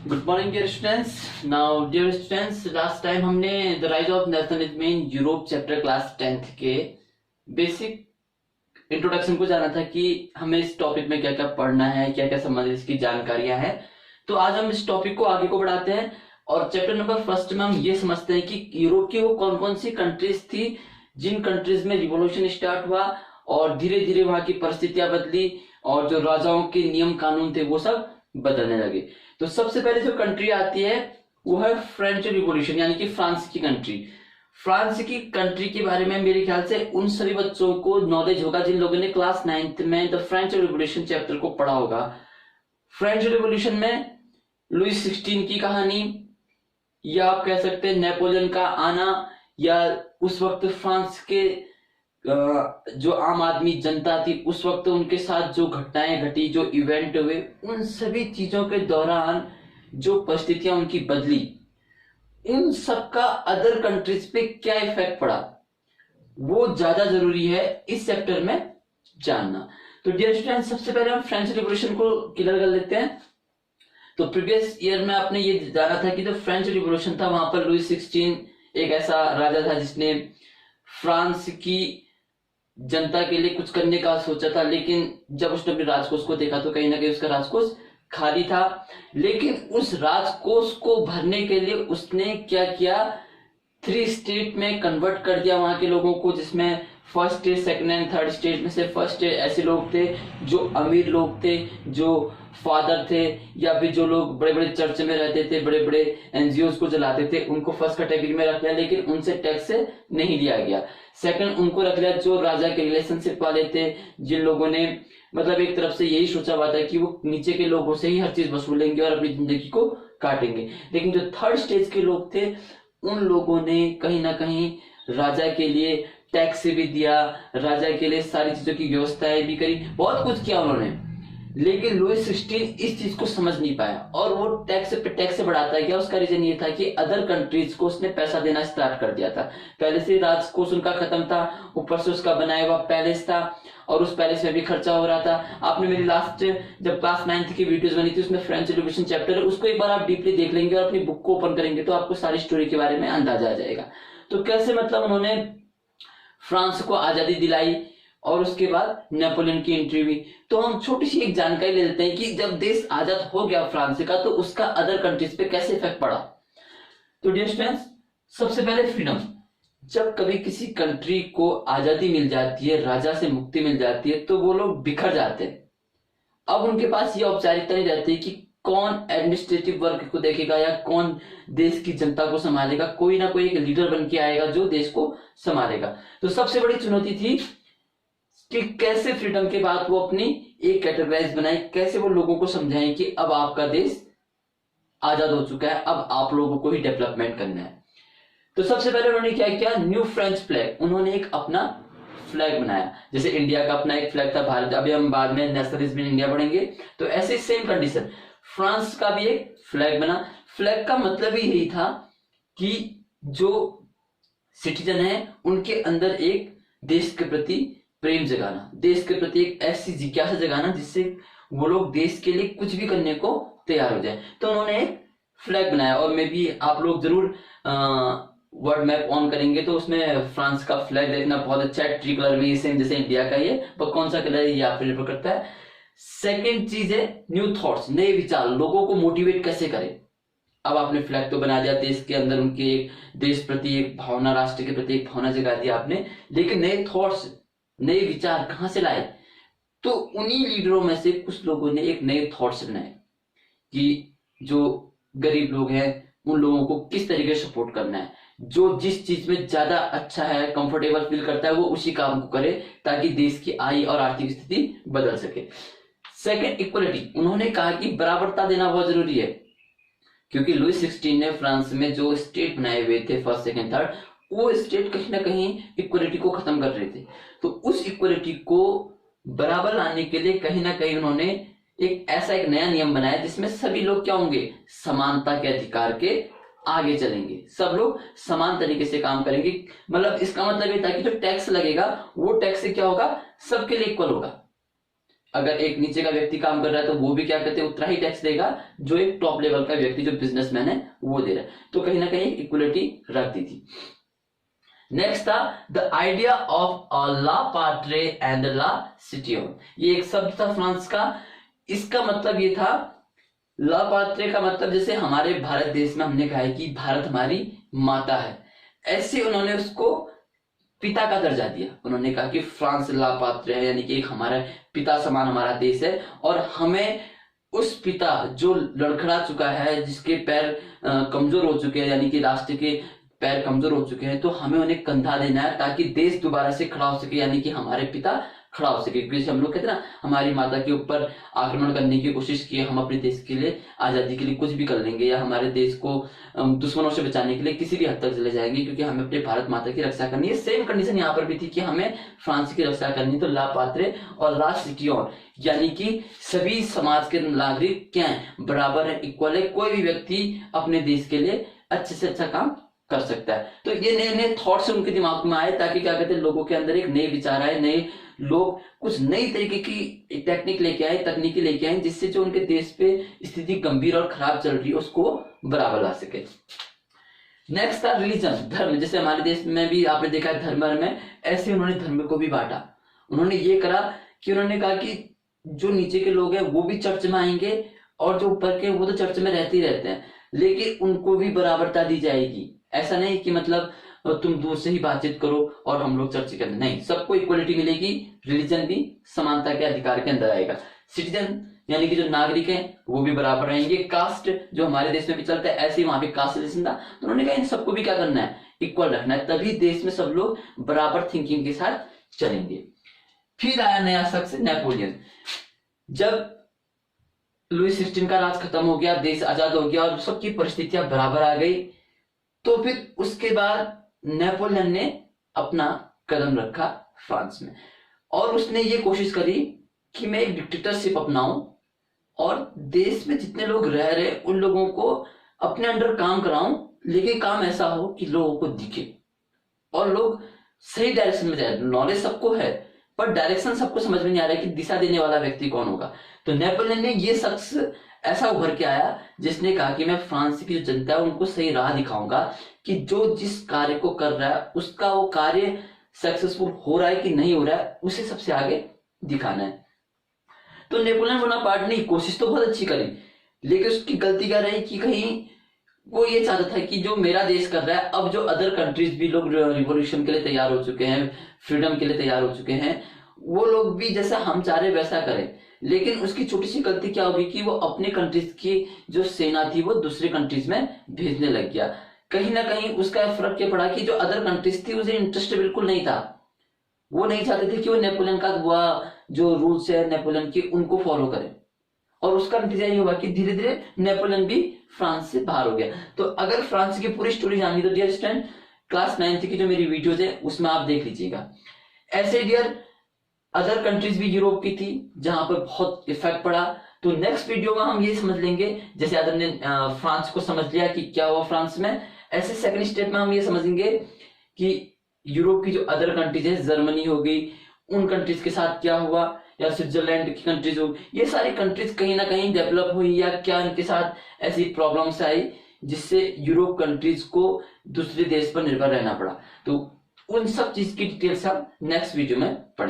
Good morning dear students. Now dear students, last time हमने the rise of nationalism in Europe chapter class 10th के basic introduction को जाना था कि हमें इस टॉपिक में क्या क्या पढ़ना है, क्या क्या संबंधित इसकी जानकारियां हैं। तो आज हम इस टॉपिक को आगे को बढ़ाते हैं और चैप्टर नंबर फर्स्ट में हम ये समझते हैं कि यूरोप की वो कौन कौन सी कंट्रीज थी जिन कंट्रीज में रिवॉल्यूशन स्टार्ट हुआ और धीरे धीरे वहां की परिस्थितियां बदली और जो राजाओं के नियम कानून थे वो सब बदलने लगे। तो सबसे पहले जो कंट्री आती है वो है फ्रेंच रिवॉल्यूशन, यानी कि फ्रांस की कंट्री। फ्रांस की कंट्री के बारे में मेरे ख्याल से उन सभी बच्चों को नॉलेज होगा जिन लोगों ने क्लास 9th में द फ्रेंच रिवॉल्यूशन चैप्टर को पढ़ा होगा। फ्रेंच रिवॉल्यूशन में लुइस 16 की कहानी, या आप कह सकते हैं नेपोलियन का आना, या उस वक्त फ्रांस के जो आम आदमी जनता थी उस वक्त उनके साथ जो घटनाएं घटी, जो इवेंट हुए, उन सभी चीजों के दौरान जो परिस्थितियां उनकी बदली, उन सबका अदर कंट्रीज पे क्या इफेक्ट पड़ा, वो ज्यादा जरूरी है इस चैप्टर में जानना। तो डियर स्टूडेंट, सबसे पहले हम फ्रेंच रिवॉल्यूशन को क्लियर कर लेते हैं। तो प्रीवियस ईयर में आपने ये जाना था कि जो फ्रेंच रिवॉल्यूशन था वहां पर लुइस 16 एक ऐसा राजा था जिसने फ्रांस की जनता के लिए कुछ करने का सोचा था, लेकिन जब उसने अपने राजकोष को देखा तो कहीं ना कहीं उसका राजकोष खाली था। लेकिन उस राजकोष को भरने के लिए उसने क्या किया, 3 स्टेट में कन्वर्ट कर दिया वहां के लोगों को, जिसमें first state, second and third state में से फर्स्ट स्टेट ऐसे लोग थे जो अमीर लोग थे, जो फादर थे, या फिर जो लोग बड़े बड़े चर्च में रहते थे, बड़े बड़े एनजीओ को चलाते थे, उनको फर्स्ट कैटेगरी में रख लिया, लेकिन उनसे टैक्स नहीं लिया गया। सेकंड उनको रख लिया जो राजा के रिलेशनशिप वाले थे, जिन लोगों ने मतलब एक तरफ से यही सोचा हुआ था कि वो नीचे के लोगों से ही हर चीज वसूलेंगे और अपनी जिंदगी को काटेंगे। लेकिन जो थर्ड स्टेज के लोग थे उन लोगों ने कहीं ना कहीं राजा के लिए टैक्स भी दिया, राजा के लिए सारी चीजों की व्यवस्थाएं भी करी, बहुत कुछ किया उन्होंने। लेकिन लुइस 16 इस चीज को समझ नहीं पाया और वो टैक्स पे टैक्स बढ़ाता गया। उसका रीजन ये था कि अदर कंट्रीज को उसने पैसा देना स्टार्ट कर दिया था। पहले से राजकोष उनका खत्म था, ऊपर से उसका बनाया हुआ पैलेस था और उस पैलेस में भी खर्चा हो रहा था। आपने मेरी लास्ट जब क्लास 9th की वीडियोस बनी थी उसमें फ्रेंच रिवॉल्यूशन चैप्टर है, उसको एक बार आप डीपली देख लेंगे और अपनी बुक को ओपन करेंगे तो आपको सारी स्टोरी के बारे में अंदाजा आ जाएगा। तो कैसे मतलब उन्होंने फ्रांस को आजादी दिलाई और उसके बाद नेपोलियन की एंट्री हुई। तो हम छोटी सी एक जानकारी ले लेते हैं कि जब देश आजाद हो गया फ्रांस का तो उसका अदर कंट्रीज पे कैसे इफेक्ट पड़ा। तो डियर स्टूडेंट्स, सबसे पहले फ्रीडम। जब कभी किसी कंट्री को आजादी मिल जाती है, राजा से मुक्ति मिल जाती है, तो वो लोग बिखर जाते हैं। अब उनके पास ये औपचारिकता नहीं रहती कि कौन एडमिनिस्ट्रेटिव वर्क को देखेगा या कौन देश की जनता को संभालेगा। कोई ना कोई एक लीडर बन के आएगा जो देश को संभालेगा। तो सबसे बड़ी चुनौती थी कि कैसे फ्रीडम के बाद वो अपनी एक कैटेगराइज बनाए, कैसे वो लोगों को समझाएं कि अब आपका देश आजाद हो चुका है, अब आप लोगों को ही डेवलपमेंट करना है। तो सबसे पहले उन्होंने क्या किया, न्यू फ्रेंच फ्लैग, उन्होंने एक अपना फ्लैग बनाया। जैसे इंडिया का अपना एक फ्लैग था भारत, अभी हम बाद में नेशनलिज्म इन इंडिया पढ़ेंगे, तो ऐसे सेम कंडीशन फ्रांस का भी एक फ्लैग बना। फ्लैग का मतलब ही यही था कि जो सिटीजन है उनके अंदर एक देश के प्रति प्रेम जगाना, देश के प्रति एक ऐसी जिज्ञासा जगाना जिससे वो लोग देश के लिए कुछ भी करने को तैयार हो जाए। तो उन्होंने एक फ्लैग बनाया और मे भी आप लोग जरूर वर्ल्ड मैप ऑन करेंगे तो उसमें फ्रांस का फ्लैग देखना बहुत अच्छा है, ट्री कलर में सेम जैसे इंडिया का ये, पर कौन सा कलर है ये आप पे निर्भर करता है। सेकेंड चीज है न्यू थॉट्स, नए विचार, लोगों को मोटिवेट कैसे करें। अब आपने फ्लैग तो बना दिया, देश के अंदर उनके एक देश प्रति एक भावना, राष्ट्र के प्रति एक भावना जगा दिया आपने, लेकिन नए थॉट्स, नए विचार कहां से लाए। तो उन्हीं लीडरों में से कुछ लोगों ने एक नए थॉट्स बनाए कि जो गरीब लोग हैं उन लोगों को किस तरीके से सपोर्ट करना है, जो जिस चीज में ज्यादा अच्छा है, कंफर्टेबल फील करता है, वो उसी काम को करे ताकि देश की आय और आर्थिक स्थिति बदल सके। सेकंड, इक्वलिटी, उन्होंने कहा कि बराबरता देना बहुत जरूरी है, क्योंकि लुइस 16 ने फ्रांस में जो स्टेट बनाए हुए थे फर्स्ट सेकंड थर्ड, वो स्टेट कहीं ना कहीं इक्वलिटी को खत्म कर रहे थे। तो उस इक्वलिटी को बराबर लाने के लिए कहीं ना कहीं उन्होंने एक ऐसा एक नया नियम बनाया जिसमें सभी लोग क्या होंगे, समानता के अधिकार के आगे चलेंगे, सब लोग समान तरीके से काम करेंगे। मतलब इसका मतलब ये था कि जो टैक्स लगेगा वो टैक्स से क्या होगा, सबके लिए इक्वल होगा। अगर एक नीचे का व्यक्ति काम कर रहा है तो वो भी क्या कहते हैं, उतना ही टैक्स देगा जो एक टॉप लेवल का व्यक्ति जो बिजनेसमैन है वो दे रहा है। तो कहीं ना कहीं इक्वलिटी रखती थी। नेक्स्ट था the idea of la patrie and la citoyen. ये एक शब्द था फ्रांस का। इसका मतलब ये था, ला पार्ट्रे का मतलब जैसे हमारे भारत देश में हमने कहा है कि भारत हमारी माता है, ऐसे उन्होंने उसको पिता का दर्जा दिया। उन्होंने कहा कि फ्रांस ला पात्र है, यानी कि एक हमारा पिता समान हमारा देश है, और हमें उस पिता जो लड़खड़ा चुका है, जिसके पैर कमजोर हो चुके हैं, यानी कि राष्ट्र के पैर कमजोर हो चुके हैं, तो हमें उन्हें कंधा देना है ताकि देश दोबारा से खड़ा हो सके, यानी कि हमारे पिता खड़ा हो सके। क्योंकि हम लोग कहते हैं ना, हमारी माता के ऊपर आक्रमण करने की कोशिश की, हम अपने देश के लिए आजादी के लिए कुछ भी कर लेंगे, या हमारे देश को दुश्मनों से बचाने के लिए किसी भी हद तक चले जाएंगे, क्योंकि हमें अपने भारत माता की रक्षा करनी है। सेम कंडीशन यहाँ पर भी थी कि हमें फ्रांस की रक्षा करनी। तो ला पात्रे और ला सिटियोन, यानी कि सभी समाज के नागरिक क्या है, बराबर है, इक्वल है, कोई भी व्यक्ति अपने देश के लिए अच्छे से अच्छा काम कर सकता है। तो ये नए नए थॉट्स उनके दिमाग में आए, ताकि क्या कहते हैं, लोगों के अंदर एक नए विचार आए, नए लोग कुछ नई तरीके की टेक्निक लेके आए, तकनीकी लेके आए, जिससे जो उनके देश पे स्थिति गंभीर और खराब चल रही है उसको बराबर ला सके। नेक्स्ट था रिलीजन, धर्म। जैसे हमारे देश में भी आपने देखा है धर्म में, ऐसे उन्होंने धर्म को भी बांटा। उन्होंने ये करा कि उन्होंने कहा कि जो नीचे के लोग हैं वो भी चर्च में आएंगे, और जो ऊपर के वो तो चर्च में रहते ही रहते हैं, लेकिन उनको भी बराबरता दी जाएगी। ऐसा नहीं कि मतलब तुम दूर से ही बातचीत करो और हम लोग चर्चा करें, नहीं, सबको इक्वलिटी मिलेगी, रिलीजन भी समानता के अधिकार के अंदर आएगा। सिटीजन यानी कि जो नागरिक हैं वो भी बराबर रहेंगे। कास्ट जो हमारे देश में भी चलता है, ऐसे ही वहां भी कास्ट रिलेशन था। तो उन्होंने कहा इन सबको भी क्या करना है, इक्वल रखना है, तभी देश में सब लोग बराबर थिंकिंग के साथ चलेंगे। फिर आया नया शख्स नेपोलियन। जब लुई 16 का राज खत्म हो गया, देश आजाद हो गया और सबकी परिस्थितियां बराबर आ गई, तो फिर उसके बाद नेपोलियन ने अपना कदम रखा फ्रांस में, और उसने ये कोशिश करी कि मैं एक डिक्टेटरशिप अपनाऊं और देश में जितने लोग रह रहे उन लोगों को अपने अंडर काम कराऊं, लेकिन काम ऐसा हो कि लोगों को दिखे और लोग सही डायरेक्शन में जाए। नॉलेज सबको है, पर डायरेक्शन सबको समझ में नहीं आ रहा है कि दिशा देने वाला व्यक्ति कौन होगा। तो नेपोलियन ने ये शख्स ऐसा उभर के आया जिसने कहा कि मैं फ्रांस की जो जनता है उनको सही राह दिखाऊंगा कि जो जिस कार्य को कर रहा है उसका वो कार्य सक्सेसफुल हो रहा है कि नहीं हो रहा है, उसे सबसे आगे दिखाना है। तो नेपोलियन बोनापार्ट ने कोशिश तो बहुत अच्छी करी, लेकिन उसकी गलती क्या रही कि कहीं वो ये चाहता था कि जो मेरा देश कर रहा है, अब जो अदर कंट्रीज भी लोग रिवॉल्यूशन के लिए तैयार हो चुके हैं, फ्रीडम के लिए तैयार हो चुके हैं, वो लोग भी जैसा हम चाह रहे वैसा करें। लेकिन उसकी छोटी सी गलती क्या होगी कि वो अपने कंट्रीज की जो सेना थी वो दूसरे कंट्रीज में भेजने लग गया। कहीं ना कहीं उसका फर्क क्या पड़ा कि जो अदर कंट्रीज थी उसे इंटरेस्ट बिल्कुल नहीं था, वो नहीं चाहते थे कि वो नेपोलियन का वह जो रूल्स है नेपोलियन के उनको फॉलो करें, और उसका नतीजा ये हुआ कि धीरे धीरे नेपोलियन भी फ्रांस से बाहर हो गया। तो अगर फ्रांस की पूरी स्टोरी जाननी तो डियर स्टूडेंट क्लास 9th की जो मेरी वीडियोज है उसमें आप देख लीजिएगा। ऐसे डियर अदर कंट्रीज भी यूरोप की थी जहां पर बहुत इफेक्ट पड़ा। तो नेक्स्ट वीडियो में हम ये समझ लेंगे, जैसे आदम ने फ्रांस को समझ लिया कि क्या हुआ फ्रांस में, ऐसे सेकंड स्टेप में हम ये समझेंगे कि यूरोप की जो अदर कंट्रीज है, जर्मनी हो गई, उन कंट्रीज के साथ क्या हुआ, या स्विट्जरलैंड की कंट्रीज हो, ये सारी कंट्रीज कहीं ना कहीं डेवलप हुई या क्या इनके साथ ऐसी प्रॉब्लम्स आई जिससे यूरोप कंट्रीज को दूसरे देश पर निर्भर रहना पड़ा। तो उन सब चीज की डिटेल्स हम नेक्स्ट वीडियो में पढ़ेंगे।